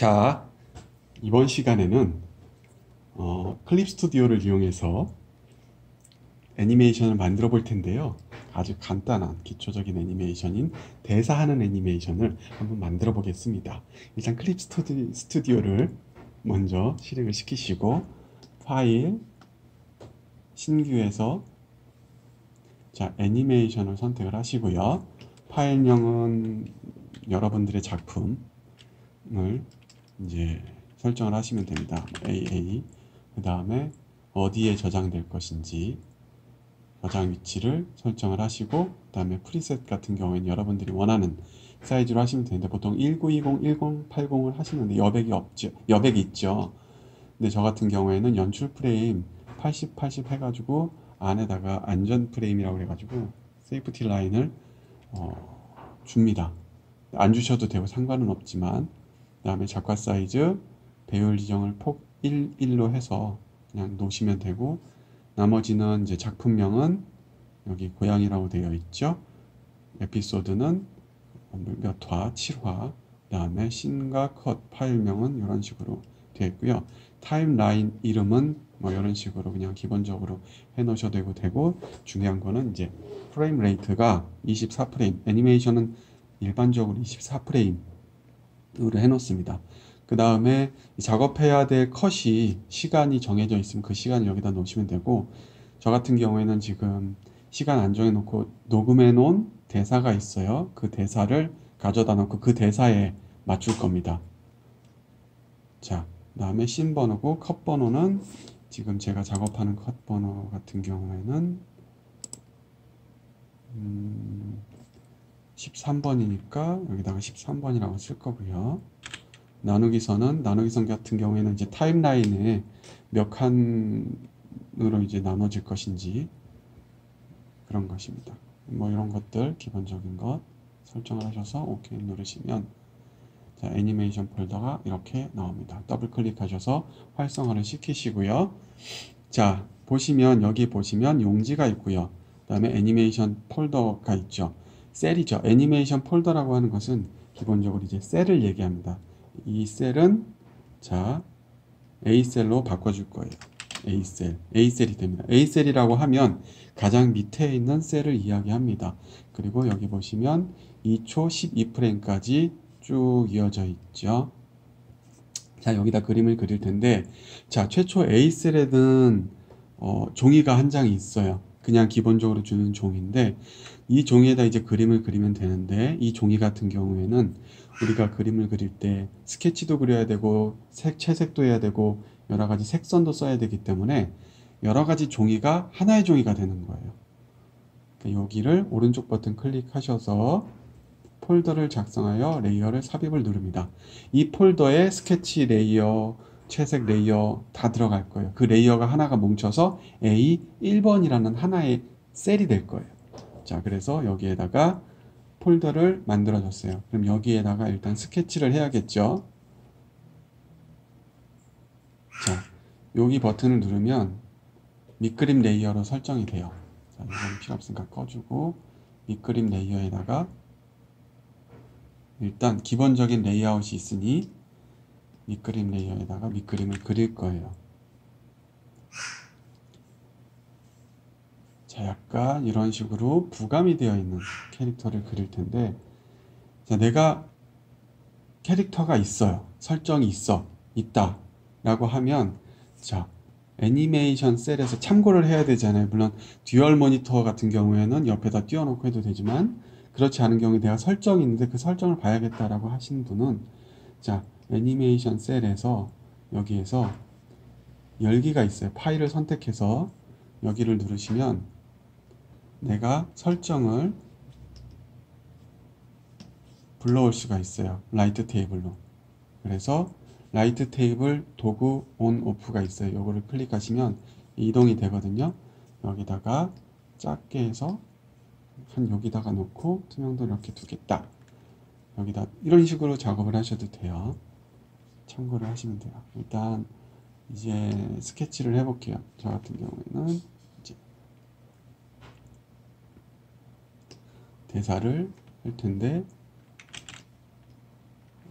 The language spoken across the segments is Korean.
자, 이번 시간에는 클립 스튜디오를 이용해서 애니메이션을 만들어 볼 텐데요. 아주 간단한 기초적인 애니메이션인 대사하는 애니메이션을 한번 만들어 보겠습니다. 일단 클립 스튜디오를 먼저 실행을 시키시고 파일, 신규에서 자, 애니메이션을 선택을 하시고요. 파일명은 여러분들의 작품을 이제 설정을 하시면 됩니다. AA 그 다음에 어디에 저장될 것인지 저장 위치를 설정을 하시고 그 다음에 프리셋 같은 경우에는 여러분들이 원하는 사이즈로 하시면 되는데 보통 1920, 1080을 하시는데 여백이 있죠. 근데 저 같은 경우에는 연출 프레임 80, 80 해가지고 안에다가 안전 프레임이라고 해가지고 세이프티 라인을 줍니다. 안 주셔도 되고 상관은 없지만 그 다음에 작화 사이즈 배열 지정을 폭 1로 해서 그냥 놓으시면 되고 나머지는 이제 작품명은 여기 고양이라고 되어 있죠. 에피소드는 몇 화, 7화, 그 다음에 씬과 컷 파일명은 이런 식으로 되어 있고요. 타임라인 이름은 뭐 이런 식으로 그냥 기본적으로 해 놓으셔도 되고 중요한 거는 이제 프레임 레이트가 24프레임, 애니메이션은 일반적으로 24프레임으로 해 놓습니다. 그 다음에 작업해야 될 컷이 시간이 정해져 있으면 그 시간을 여기다 놓으시면 되고 저 같은 경우에는 지금 시간 안 정해 놓고 녹음해 놓은 대사가 있어요. 그 대사를 가져다 놓고 그 대사에 맞출 겁니다. 자, 그 다음에 씬 번호고 컷 번호는 지금 제가 작업하는 컷 번호 같은 경우에는 13번이니까 여기다가 13번이라고 쓸 거고요. 나누기선 같은 경우에는 이제 타임라인에 몇 칸으로 이제 나눠질 것인지 그런 것입니다. 뭐 이런 것들 기본적인 것 설정을 하셔서 OK 누르시면 자, 애니메이션 폴더가 이렇게 나옵니다. 더블 클릭하셔서 활성화를 시키시고요. 자, 보시면 여기 보시면 용지가 있고요. 그 다음에 애니메이션 폴더가 있죠. 셀이죠. 애니메이션 폴더라고 하는 것은 기본적으로 이제 셀을 얘기합니다. 이 셀은 자 A셀로 바꿔줄 거예요. A셀이 됩니다. A셀이라고 하면 가장 밑에 있는 셀을 이야기합니다. 그리고 여기 보시면 2초 12프레임까지 쭉 이어져 있죠. 자, 여기다 그림을 그릴 텐데 자, 최초 A셀에는 종이가 한 장이 있어요. 그냥 기본적으로 주는 종인데 이 종이에다 이제 그림을 그리면 되는데 이 종이 같은 경우에는 우리가 그림을 그릴 때 스케치도 그려야 되고 채색도 해야 되고 여러 가지 색선도 써야 되기 때문에 여러 가지 종이가 하나의 종이가 되는 거예요. 그러니까 여기를 오른쪽 버튼 클릭하셔서 폴더를 작성하여 레이어를 삽입을 누릅니다. 이 폴더에 스케치 레이어, 채색 레이어 다 들어갈 거예요. 그 레이어가 하나가 뭉쳐서 A1번이라는 하나의 셀이 될 거예요. 자, 그래서 여기에다가 폴더를 만들어 줬어요. 그럼 여기에다가 일단 스케치를 해야겠죠. 자, 여기 버튼을 누르면 밑그림 레이어로 설정이 돼요. 자, 이건 필요 없으니까 꺼주고 밑그림 레이어에다가 일단 기본적인 레이아웃이 있으니 밑그림 레이어에다가 밑그림을 그릴 거예요. 자, 약간 이런 식으로 부감이 되어 있는 캐릭터를 그릴 텐데 자, 내가 캐릭터가 있어요. 설정이 있다 라고 하면 자, 애니메이션 셀에서 참고를 해야 되잖아요. 물론 듀얼 모니터 같은 경우에는 옆에다 띄워놓고 해도 되지만 그렇지 않은 경우에 내가 설정이 있는데 그 설정을 봐야겠다라고 하시는 분은 자, 애니메이션 셀에서 여기에서 열기가 있어요. 파일을 선택해서 여기를 누르시면 내가 설정을 불러올 수가 있어요. 라이트 테이블로. 그래서 라이트 테이블 도구 온 오프가 있어요. 이거를 클릭하시면 이동이 되거든요. 여기다가 작게 해서 한 여기다가 놓고 투명도 이렇게 두겠다. 여기다 이런 식으로 작업을 하셔도 돼요. 참고를 하시면 돼요. 일단 이제 스케치를 해볼게요. 저 같은 경우에는 이제 대사를 할 텐데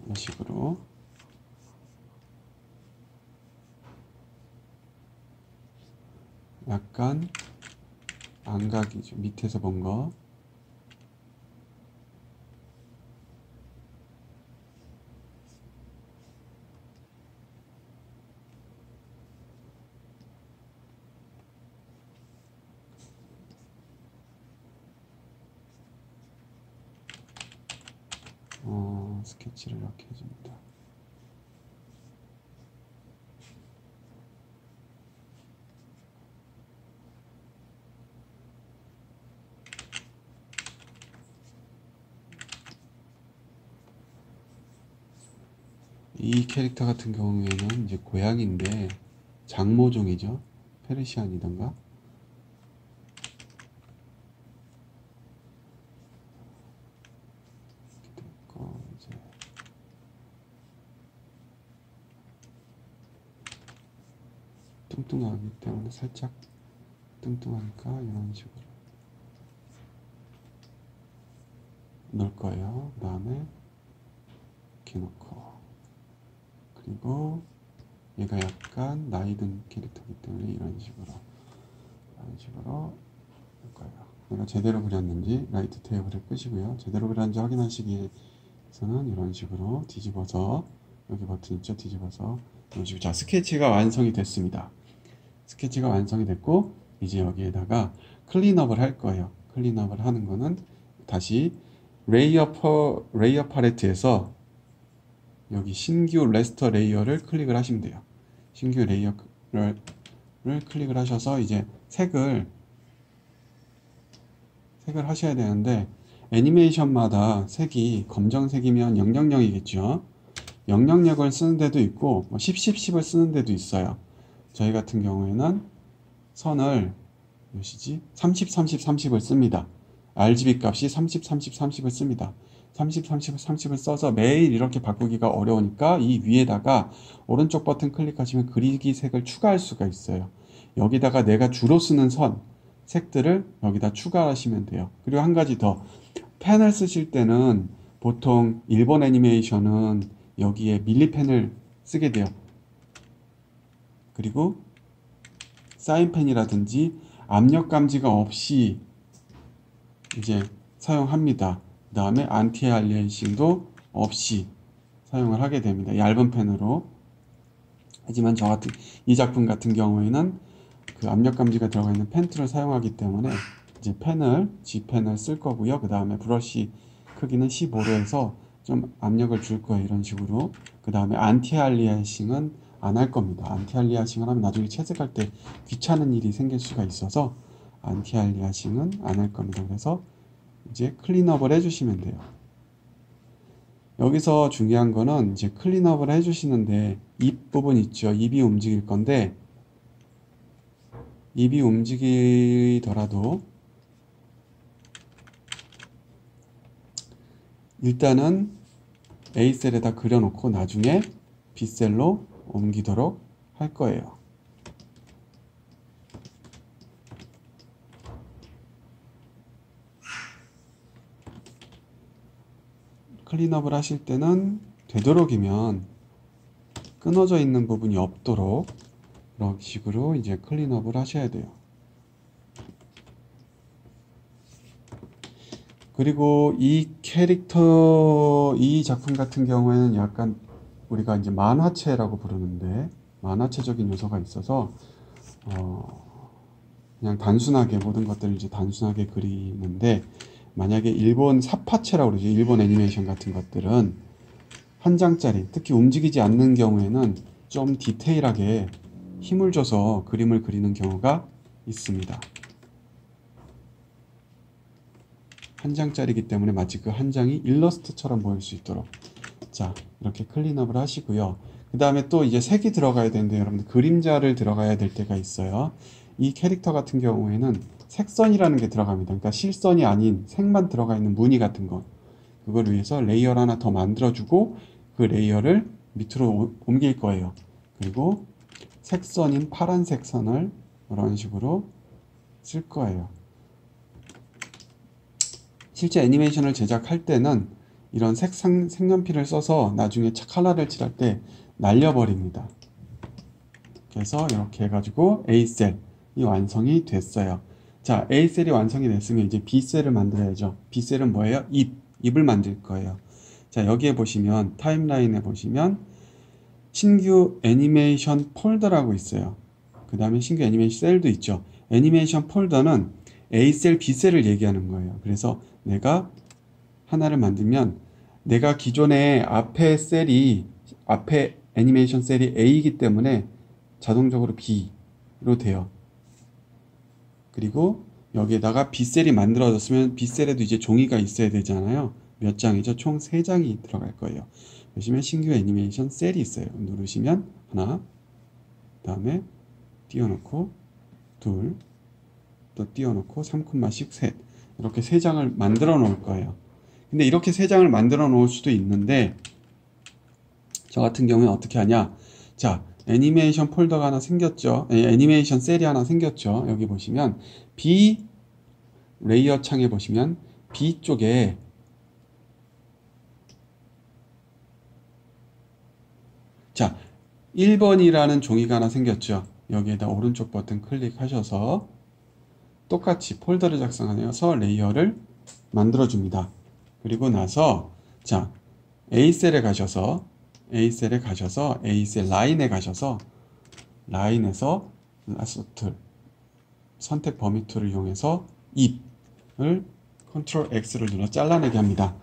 이런 식으로 약간 안각이죠. 밑에서 본 거. 스케치를 이렇게 해줍니다. 이 캐릭터 같은 경우에는 이제 고양인데 장모종이죠. 페르시안이던가. 이제 뚱뚱하기 때문에 살짝 뚱뚱하니까 이런 식으로 넣을 거예요. 그 다음에 이렇게 놓고, 그리고 얘가 약간 나이 든 캐릭터이기 때문에 이런 식으로 할 거예요. 내가 제대로 그렸는지 라이트 테이블을 끄시고요. 제대로 그렸는지 확인하시기 위해서는 이런 식으로 뒤집어서, 여기 버튼 있죠? 뒤집어서 이런 식으로. 자, 스케치가 완성이 됐습니다. 스케치가 완성이 됐고, 이제 여기에다가 클린업을 할 거예요. 클린업을 하는 거는 다시 레이어 팔레트에서 여기 신규 레스터 레이어를 클릭을 하시면 돼요. 신규 레이어를 클릭을 하셔서 이제 색을 하셔야 되는데, 애니메이션마다 색이 검정색이면 000이겠죠. 000을 쓰는 데도 있고 10을 쓰는 데도 있어요. 저희 같은 경우에는 선을 몇이지? 30, 30, 30을 씁니다. RGB 값이 30, 30, 30을 씁니다. 30, 30, 30을 써서 매일 이렇게 바꾸기가 어려우니까 이 위에다가 오른쪽 버튼 클릭하시면 그리기 색을 추가할 수가 있어요. 여기다가 내가 주로 쓰는 선, 색들을 여기다 추가하시면 돼요. 그리고 한 가지 더, 펜을 쓰실 때는 보통 일본 애니메이션은 여기에 밀리펜을 쓰게 돼요. 그리고 사인펜이라든지 압력 감지가 없이 이제 사용합니다. 그 다음에 안티 알리에이싱도 없이 사용을 하게 됩니다. 얇은 펜으로. 하지만 이 작품 같은 경우에는 그 압력 감지가 들어가 있는 펜 툴을 사용하기 때문에 이제 G펜을 쓸 거고요. 그 다음에 브러쉬 크기는 15로 해서 좀 압력을 줄 거예요. 이런 식으로. 그 다음에 안티 알리아싱은 안 할 겁니다. 안티 알리아싱을 하면 나중에 채색할 때 귀찮은 일이 생길 수가 있어서 안티 알리아싱은 안 할 겁니다. 그래서 이제 클린업을 해주시면 돼요. 여기서 중요한 거는 이제 클린업을 해주시는데 입 부분 있죠. 입이 움직일 건데, 입이 움직이더라도 일단은 A셀에다 그려놓고 나중에 B셀로 옮기도록 할 거예요. 클린업을 하실 때는 되도록이면 끊어져 있는 부분이 없도록 이런 식으로 이제 클린업을 하셔야 돼요. 그리고 이 작품 같은 경우에는 약간 우리가 이제 만화체라고 부르는데, 만화체적인 요소가 있어서 그냥 단순하게 모든 것들을 이제 단순하게 그리는데, 만약에 일본 사파체라고 그러죠. 일본 애니메이션 같은 것들은 한 장짜리, 특히 움직이지 않는 경우에는 좀 디테일하게 힘을 줘서 그림을 그리는 경우가 있습니다. 한 장짜리이기 때문에 마치 그 한 장이 일러스트처럼 보일 수 있도록, 자, 이렇게 클린업을 하시고요. 그 다음에 또 이제 색이 들어가야 되는데, 여러분들 그림자를 들어가야 될 때가 있어요. 이 캐릭터 같은 경우에는 색선이라는 게 들어갑니다. 그러니까 실선이 아닌 색만 들어가 있는 무늬 같은 거, 그걸 위해서 레이어를 하나 더 만들어주고 그 레이어를 밑으로 옮길 거예요. 그리고 색선인 파란색 선을 이런 식으로 쓸 거예요. 실제 애니메이션을 제작할 때는 이런 색연필을 써서 나중에 컬러를 칠할 때 날려버립니다. 그래서 이렇게 해가지고 A셀, 완성이 됐어요. 자, A셀이 완성이 됐으면 이제 B셀을 만들어야죠. B셀은 뭐예요? 입을 만들 거예요. 자, 여기에 보시면 타임라인에 보시면 신규 애니메이션 폴더라고 있어요. 그 다음에 신규 애니메이션 셀도 있죠. 애니메이션 폴더는 A셀, B셀을 얘기하는 거예요. 그래서 내가 하나를 만들면 내가 기존에 앞에 애니메이션 셀이 A이기 때문에 자동적으로 B로 돼요. 그리고 여기에다가 B셀이 만들어졌으면 B셀에도 이제 종이가 있어야 되잖아요. 몇 장이죠? 총 3장이 들어갈 거예요. 보시면 신규 애니메이션 셀이 있어요. 누르시면 하나, 그 다음에 띄워놓고 둘, 또 띄워놓고 3콤마씩 셋, 이렇게 3장을 만들어 놓을 거예요. 근데 이렇게 3장을 만들어 놓을 수도 있는데 저 같은 경우에 어떻게 하냐, 자, 애니메이션 폴더가 하나 생겼죠. 애니메이션 셀이 하나 생겼죠. 여기 보시면 B 레이어 창에 보시면 B 쪽에 자, 1번이라는 종이가 하나 생겼죠. 여기에다 오른쪽 버튼 클릭하셔서 똑같이 폴더를 작성하여서 레이어를 만들어 줍니다. 그리고 나서 자, A셀에 가셔서 A셀 라인에 가셔서 라인에서 라스트 선택 범위 툴을 이용해서 입을 컨트롤 X를 눌러 잘라내게 합니다.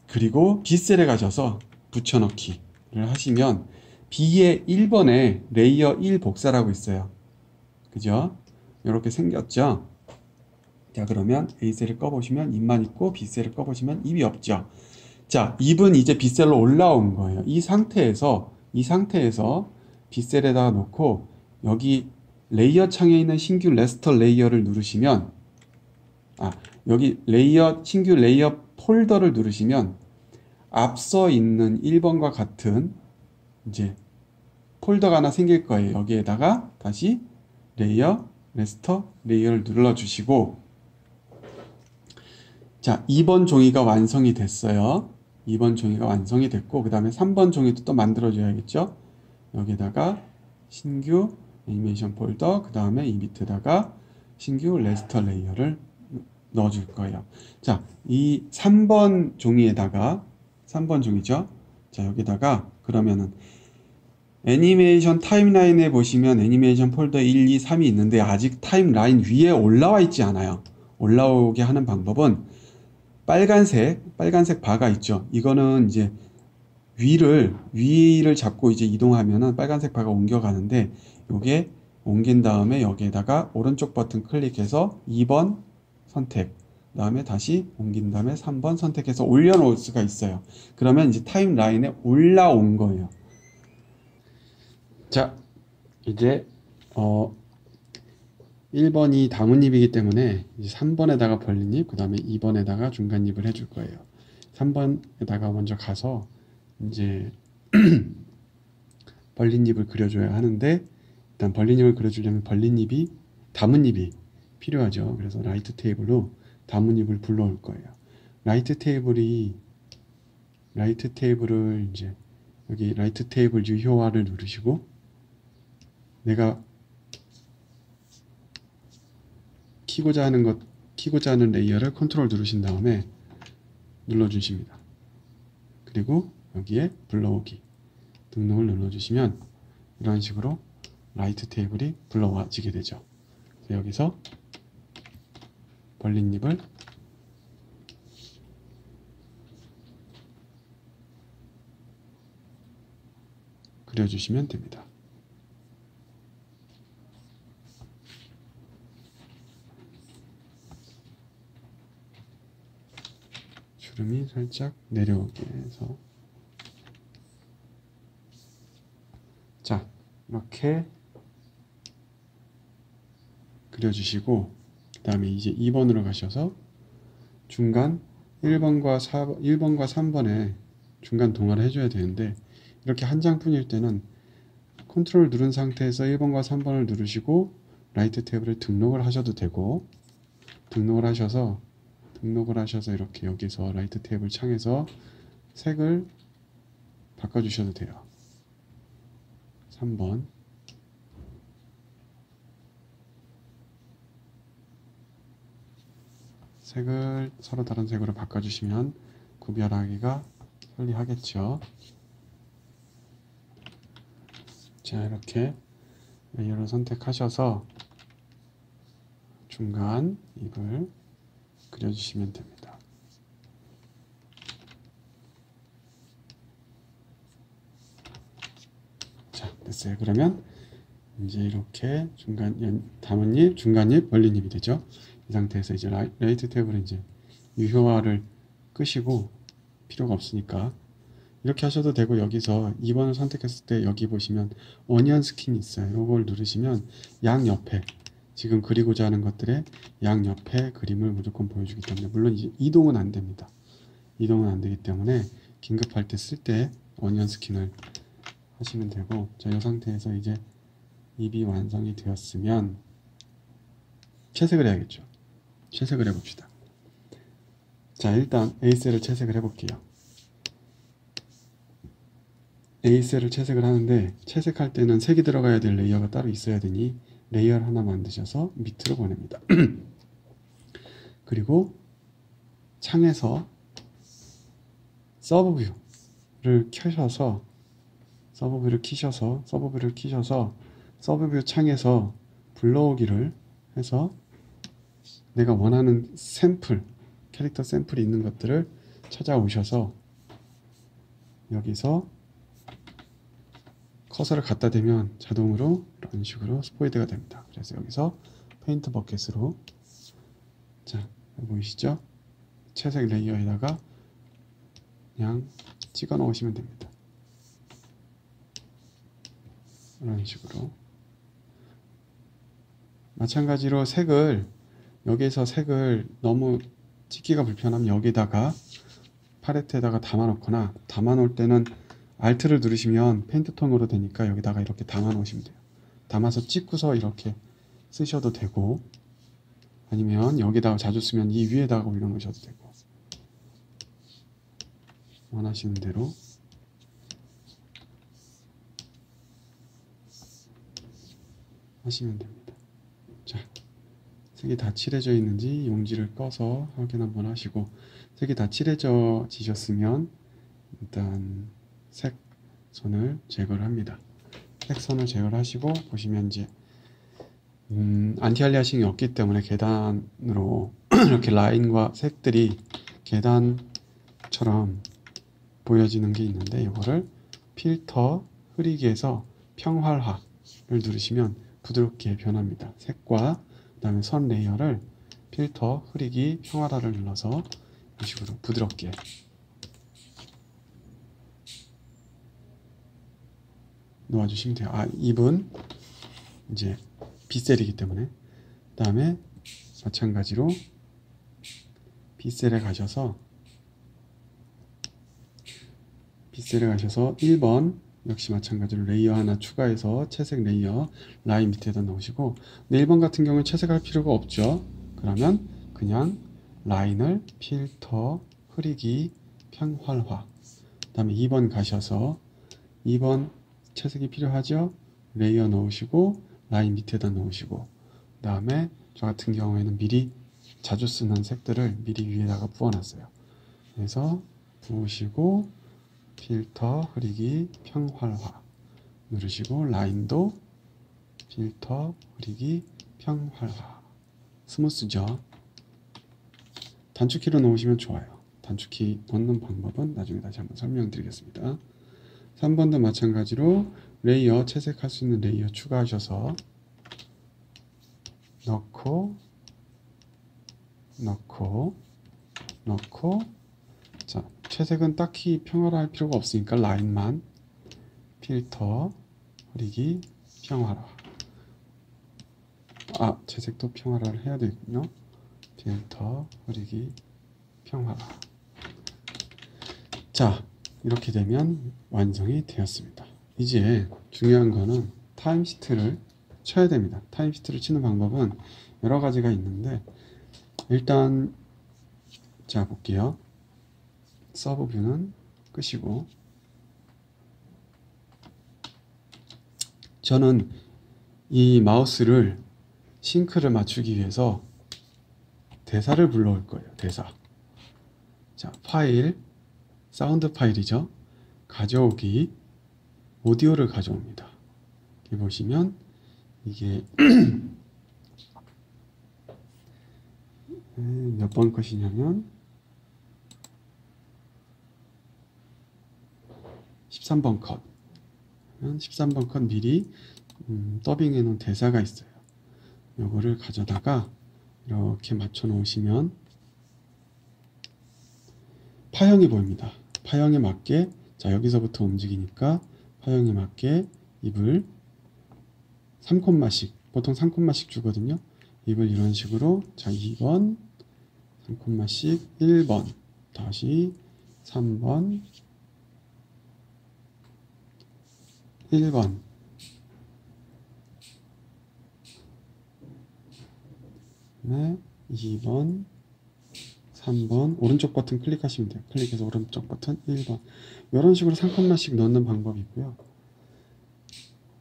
그리고 B셀에 가셔서 붙여넣기를 하시면 B의 1번에 레이어 1 복사라고 있어요. 그죠? 이렇게 생겼죠? 자, 그러면 A셀을 꺼보시면 입만 있고 B셀을 꺼보시면 입이 없죠? 자, 입은 이제 B셀로 올라온 거예요. 이 상태에서 B셀에다가 놓고 여기 레이어 창에 있는 신규 레스터 레이어를 누르시면 여기 신규 레이어 폴더를 누르시면 앞서 있는 1번과 같은 이제 폴더가 하나 생길 거예요. 여기에다가 다시 레스터 레이어를 눌러주시고 자, 2번 종이가 완성이 됐어요. 2번 종이가 완성이 됐고 그 다음에 3번 종이도 또 만들어줘야겠죠. 여기다가 신규 애니메이션 폴더, 그 다음에 이 밑에다가 신규 레스터 레이어를 넣어줄 거예요. 자, 이 3번 종이에다가 3번 종이죠. 자, 여기다가 그러면은 애니메이션 타임라인에 보시면 애니메이션 폴더 1, 2, 3이 있는데 아직 타임라인 위에 올라와 있지 않아요. 올라오게 하는 방법은 빨간색 바가 있죠. 이거는 이제 위를 잡고 이제 이동하면은 빨간색 바가 옮겨가는데 요게 옮긴 다음에 여기에다가 오른쪽 버튼 클릭해서 2번 선택, 그 다음에 다시 옮긴 다음에 3번 선택해서 올려놓을 수가 있어요. 그러면 이제 타임라인에 올라온 거예요. 자, 이제 1번이 나뭇잎이기 때문에 이제 3번에다가 벌린잎, 그 다음에 2번에다가 중간잎을 해줄 거예요. 3번에다가 먼저 가서 이제 벌린잎을 그려줘야 하는데 일단 벌린잎을 그려주려면 나뭇잎이 필요하죠. 그래서 라이트 테이블로 나뭇잎을 불러올 거예요. 라이트 테이블을 이제 여기 라이트 테이블 유효화를 누르시고 내가 키고자 하는 레이어를 컨트롤 누르신 다음에 눌러주십니다. 그리고 여기에 불러오기 등록을 눌러주시면 이런 식으로 라이트 테이블이 불러와지게 되죠. 여기서 벌린잎을 그려주시면 됩니다. 주름이 살짝 내려오게 해서 자, 이렇게 그려주시고 그 다음에 이제 2번으로 가셔서 중간 1번과 3번에 중간 동화를 해줘야 되는데 이렇게 한 장뿐일 때는 컨트롤 누른 상태에서 1번과 3번을 누르시고 라이트 테이블에 등록을 하셔도 되고 등록을 하셔서 이렇게 여기서 라이트 테이블 창에서 색을 바꿔주셔도 돼요. 3번 색을 서로 다른 색으로 바꿔주시면 구별하기가 편리하겠죠. 자, 이렇게 레이어를 선택하셔서 중간 입을 그려주시면 됩니다. 자, 됐어요. 그러면 이제 이렇게 담은잎, 중간잎, 벌린잎이 되죠. 이 상태에서 이제 레이트 탭으로 이제 유효화를 끄시고 필요가 없으니까 이렇게 하셔도 되고, 여기서 2번을 선택했을 때 여기 보시면 어니언 스킨이 있어요. 이걸 누르시면 양옆에 지금 그리고자 하는 것들의 양옆에 그림을 무조건 보여주기 때문에, 물론 이제 이동은 안 됩니다. 이동은 안 되기 때문에 긴급할 때 쓸 때 어니언 스킨을 하시면 되고, 자, 이 상태에서 이제 입이 완성이 되었으면 채색을 해야겠죠. 채색을 해봅시다. 자, 일단 A셀을 채색을 해볼게요. A셀을 채색을 하는데, 채색할 때는 색이 들어가야 될 레이어가 따로 있어야 되니 레이어를 하나 만드셔서 밑으로 보냅니다. 그리고 창에서 서브뷰를 켜셔서 서브뷰를 키셔서 서브뷰 창에서 불러오기를 해서 내가 원하는 샘플, 캐릭터 샘플이 있는 것들을 찾아오셔서 여기서 커서를 갖다 대면 자동으로 이런 식으로 스포이드가 됩니다. 그래서 여기서 페인트 버켓으로, 자, 보이시죠? 채색 레이어에다가 그냥 찍어 놓으시면 됩니다. 이런 식으로. 마찬가지로 여기에서 색을 너무 찍기가 불편하면 여기다가 팔레트에다가 담아 놓거나, 담아 놓을 때는 Alt를 누르시면 페인트 톤으로 되니까 여기다가 이렇게 담아 놓으시면 돼요. 담아서 찍고서 이렇게 쓰셔도 되고, 아니면 여기다가 자주 쓰면 이 위에다가 올려 놓으셔도 되고, 원하시는 대로 하시면 됩니다. 자, 색이 다 칠해져 있는지 용지를 꺼서 확인 한번 하시고, 색이 다 칠해지셨으면 일단 색선을 제거를 합니다. 색선을 제거를 하시고 보시면 이제 안티알리아싱이 없기 때문에 계단으로 이렇게 라인과 색들이 계단처럼 보여지는 게 있는데, 이거를 필터 흐리기에서 평활화를 누르시면 부드럽게 변합니다. 색과 그 다음에 선 레이어를 필터 흐리기 평활화를 눌러서 이 식으로 부드럽게 놓아주시면 돼요. 입은 이제 B셀이기 때문에. 그 다음에 마찬가지로 B셀에 가셔서 1번 역시 마찬가지로 레이어 하나 추가해서 채색 레이어 라인 밑에다 넣으시고, 근데 1번 같은 경우는 채색할 필요가 없죠. 그러면 그냥 라인을 필터 흐리기 평활화, 그 다음에 2번 가셔서 2번 채색이 필요하죠. 레이어 넣으시고 라인 밑에다 넣으시고, 그 다음에 저 같은 경우에는 미리 자주 쓰는 색들을 미리 위에다가 부어놨어요. 그래서 부으시고 필터 흐리기 평활화 누르시고, 라인도 필터 흐리기 평활화. 스무스죠. 단축키로 넣으시면 좋아요. 단축키 넣는 방법은 나중에 다시 한번 설명드리겠습니다. 3번도 마찬가지로 레이어, 채색할 수 있는 레이어 추가하셔서 넣고 자, 채색은 딱히 평활화할 필요가 없으니까 라인만 필터 흐리기 평활화. 채색도 평활화를 해야 되겠군요. 필터 흐리기 평활화. 자, 이렇게 되면 완성이 되었습니다. 이제 중요한 거는 타임시트를 쳐야 됩니다. 타임시트를 치는 방법은 여러 가지가 있는데, 일단 자 볼게요. 서브뷰는 끄시고, 저는 이 마우스를 싱크를 맞추기 위해서 대사를 불러올 거예요. 대사. 자, 파일, 사운드 파일이죠. 가져오기, 오디오를 가져옵니다. 여기 보시면 이게 몇 번 컷이냐면 13번 컷. 13번 컷 미리 더빙해 놓은 대사가 있어요. 요거를 가져다가 이렇게 맞춰 놓으시면 파형이 보입니다. 파형에 맞게, 자, 여기서부터 움직이니까 파형에 맞게 입을 3콤마씩, 보통 3콤마씩 주거든요. 입을 이런 식으로, 자, 2번 3콤마씩, 1번 다시 3번 1번, 네, 2번 3번, 오른쪽 버튼 클릭하시면 돼요. 클릭해서 오른쪽 버튼 1번. 이런 식으로 3콤마씩 넣는 방법이 있고요.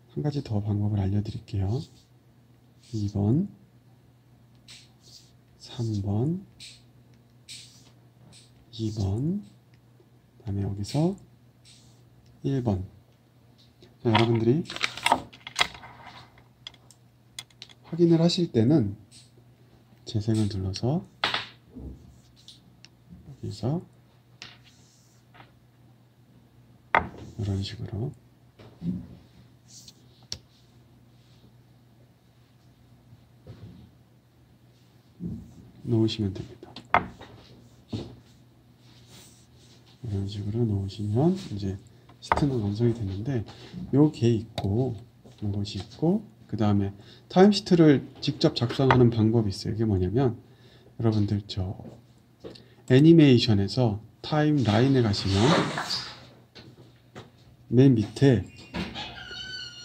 한 가지 더 방법을 알려드릴게요. 2번 3번 2번, 그 다음에 여기서 1번. 자, 여러분들이 확인을 하실 때는 재생을 눌러서 여기서 이런 식으로 놓으시면 됩니다. 이런 식으로 놓으시면 이제 시트는 완성이 됐는데, 요게 있고 요것이 있고, 그 다음에 타임 시트를 직접 작성하는 방법이 있어요. 이게 뭐냐면, 여러분들 저 애니메이션에서 타임 라인에 가시면 맨 밑에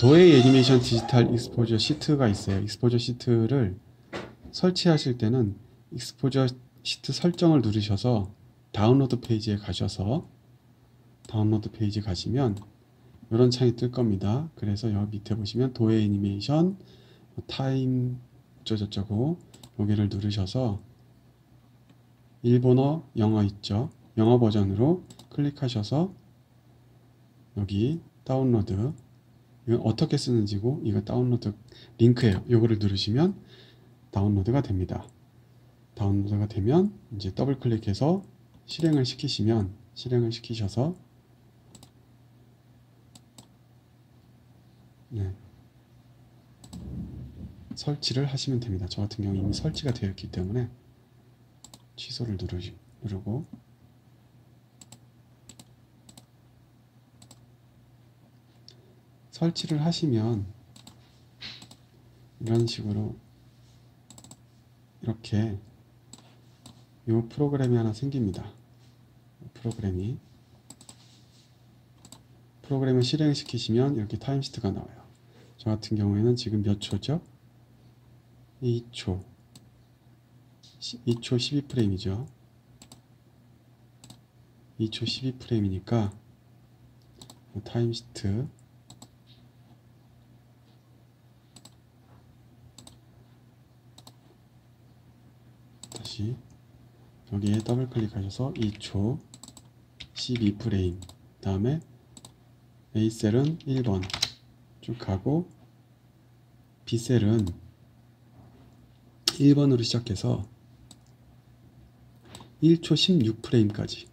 도웨이 애니메이션 디지털 익스포저 시트가 있어요. 익스포저 시트를 설치하실 때는 익스포저 시트 설정을 누르셔서 다운로드 페이지에 가셔서 다운로드 페이지 가시면 이런 창이 뜰 겁니다. 그래서 여기 밑에 보시면 도웨이 애니메이션 타임 어쩌저쩌고 여기를 누르셔서 일본어, 영어 있죠. 영어 버전으로 클릭하셔서 여기 다운로드, 이건 어떻게 쓰는지고, 이거 다운로드 링크예요. 이거를 누르시면 다운로드가 됩니다. 다운로드가 되면 이제 더블 클릭해서 실행을 시키셔서 네, 설치를 하시면 됩니다. 저 같은 경우 이미 설치가 되어 있기 때문에 취소를 누르고 설치를 하시면 이런 식으로 이렇게 이 프로그램이 하나 생깁니다. 프로그램을 실행시키시면 이렇게 타임시트가 나와요. 저 같은 경우에는 지금 몇 초죠? 2초 12프레임이죠. 2초 12프레임이니까 타임시트 다시 여기에 더블 클릭하셔서 2초 12프레임, 다음에 A셀은 1번 쭉 가고 B셀은 1번으로 시작해서 1초 16프레임까지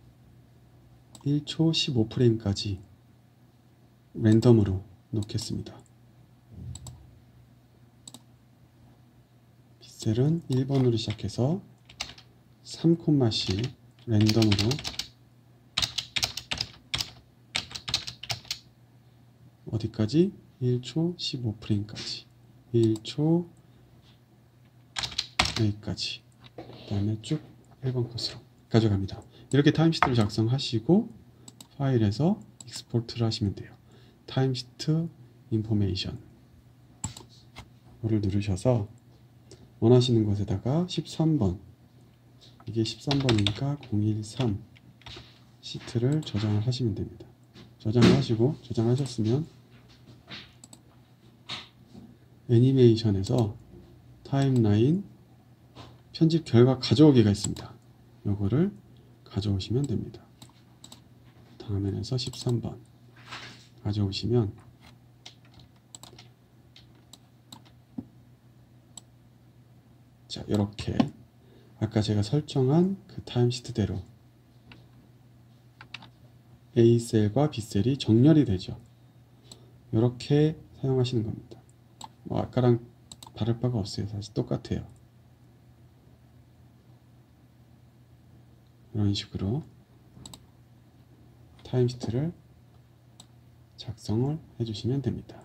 1초 15프레임까지 랜덤으로 놓겠습니다. B셀은 1번으로 시작해서 3콤마씩 랜덤으로 어디까지? 1초 15프레임까지 1초 여기까지, 그 다음에 쭉 1번 컷으로 가져갑니다. 이렇게 타임시트를 작성하시고 파일에서 익스포트를 하시면 돼요. 타임시트 인포메이션 이거를 누르셔서 원하시는 곳에다가 13번, 이게 13번이니까 013 시트를 저장을 하시면 됩니다. 저장을 하시고, 저장하셨으면 애니메이션에서 타임라인 편집 결과 가져오기가 있습니다. 요거를 가져오시면 됩니다. 다음에서 13번 가져오시면 자, 이렇게 아까 제가 설정한 그 타임시트대로 A셀과 B셀이 정렬이 되죠. 이렇게 사용하시는 겁니다. 뭐 아까랑 다를 바가 없어요. 사실 똑같아요. 이런 식으로 타임시트를 작성을 해주시면 됩니다.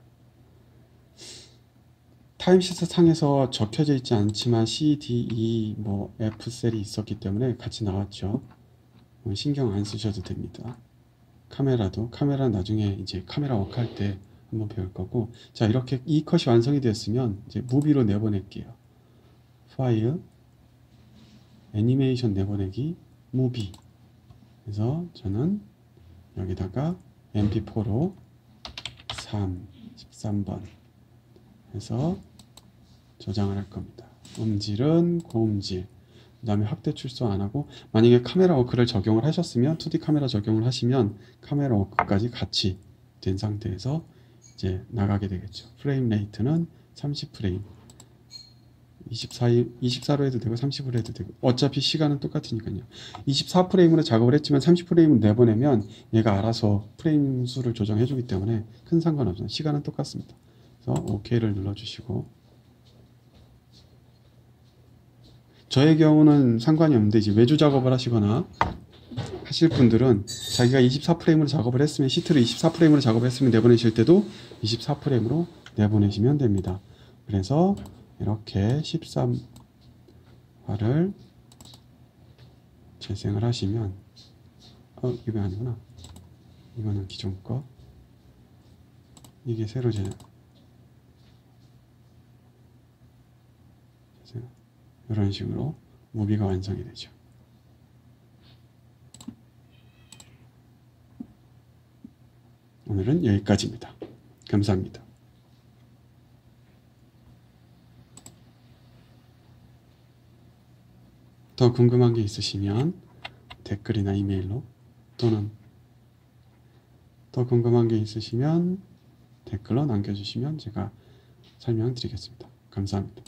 타임시트 상에서 적혀져 있지 않지만 C, D, E, 뭐 F 셀이 있었기 때문에 같이 나왔죠. 신경 안 쓰셔도 됩니다. 카메라 나중에 이제 카메라 워크 할 때 한번 배울 거고, 자, 이렇게 이 컷이 완성이 되었으면 이제 무비로 내보낼게요. 파일, 애니메이션 내보내기, 무비. 그래서 저는 여기다가 mp4로 13번 해서 저장을 할 겁니다. 음질은 고음질. 그 다음에 확대 출소 안 하고, 만약에 카메라 워크를 적용을 하셨으면 2D 카메라 적용을 하시면 카메라 워크까지 같이 된 상태에서 이제 나가게 되겠죠. 프레임 레이트는 30프레임 24로 해도 되고 30으로 해도 되고, 어차피 시간은 똑같으니까요. 24프레임으로 작업을 했지만 30프레임을 내보내면 얘가 알아서 프레임 수를 조정해 주기 때문에 큰 상관없어요. 시간은 똑같습니다. 그래서 OK를 눌러주시고, 저의 경우는 상관이 없는데 이제 외주 작업을 하시거나 하실 분들은 자기가 24프레임으로 작업을 했으면, 시트를 24프레임으로 작업을 했으면 내보내실 때도 24프레임으로 내보내시면 됩니다. 그래서 이렇게 13화를 재생을 하시면, 이거 아니구나. 이거는 기존 거. 이게 새로 재생. 이런 식으로 무비가 완성이 되죠. 오늘은 여기까지입니다. 감사합니다. 더 궁금한 게 있으시면 댓글이나 이메일로, 또는 더 궁금한 게 있으시면 댓글로 남겨주시면 제가 설명드리겠습니다. 감사합니다.